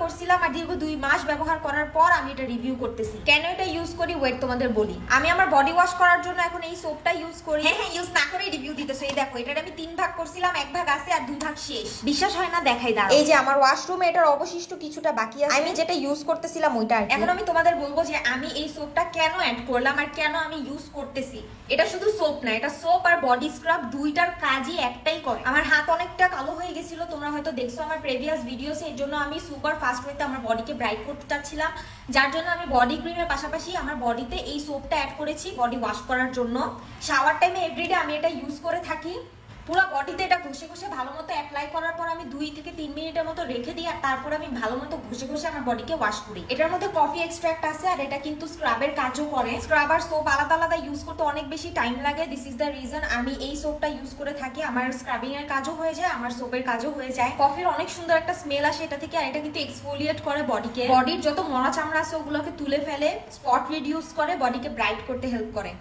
করছিলাম আর দীর্ঘ 2 মাস ব্যবহার করার পর আমি এটা রিভিউ করতেছি। কেন এটা ইউজ করি ওয়েট তোমাদের বলি। আমি আমার বডি ওয়াশ করার জন্য এখন এই সোপটা ইউজ করি। হ্যাঁ ইউজ না করে রিভিউ দিতেছি। এই দেখো এটা আমি 3 ভাগ করছিলাম, 1 ভাগ আছে আর 2 ভাগ শেষ। বিশ্বাস হয় না? দেখাই দাও। এই যে আমার ওয়াশরুমে এটার অবশিষ্ট কিছুটা বাকি আছে, আমি যেটা ইউজ করতেছিলাম ওইটা। এখন আমি তোমাদের বলবো যে আমি এই সোপটা কেন অ্যাড করলাম আর কেন আমি ইউজ করতেছি। এটা শুধু সোপ না, এটা সোপ আর বডি স্ক্রাব দুইটার কাজই একটাই করে। আমার হাত অনেকটা কালো হয়ে গেছিল, তোমরা হয়তো দেখছো আমার প্রিভিয়াস ভিডিওসে। এর জন্য আমি সুপার ফাস্ট ওয়েতে আমার বডিকে ব্রাইট করতে চাচ্ছিলাম, যার জন্য আমি বডি ক্রিমের পাশাপাশি আমার বডিতে এই সোপটা অ্যাড করেছি বডি ওয়াশ করার জন্য। শাওয়ার টাইমে এভরিডে আমি এটা ইউজ করে থাকি। পুরো বডিতে এটা ঘষে ঘষে ভালো মতো অ্যাপ্লাই করার পর আমি 2 থেকে 3 মিনিটের মতো রেখে দিই আর তারপর আমি ভালো মতো ঘষে ঘষে আমার বডিকে ওয়াশ করি। এটার মধ্যে কফি এক্সট্রাক্ট আছে আর এটা কিন্তু স্ক্রাবের কাজও করে। স্ক্রাব আর সোপ আলাদা আলাদা ইউজ করতে অনেক বেশি টাইম লাগে। দিস ইজ দ্য রিজন আমি এই সোপটা ইউজ করে থাকি। আমার স্ক্রাবিং এর কাজও হয়ে যায়, আমার সোপের কাজও হয়ে যায়। কফির অনেক সুন্দর একটা স্মেল আসে এটা থেকে আর এটা কিন্তু এক্সফোলিয়েট করে বডিকে। বডির যত মরা চামড়া আছে ওগুলোকে তুলে ফেলে, স্পট রিডিউস করে, বডিকে ব্রাইট করতে হেল্প করে।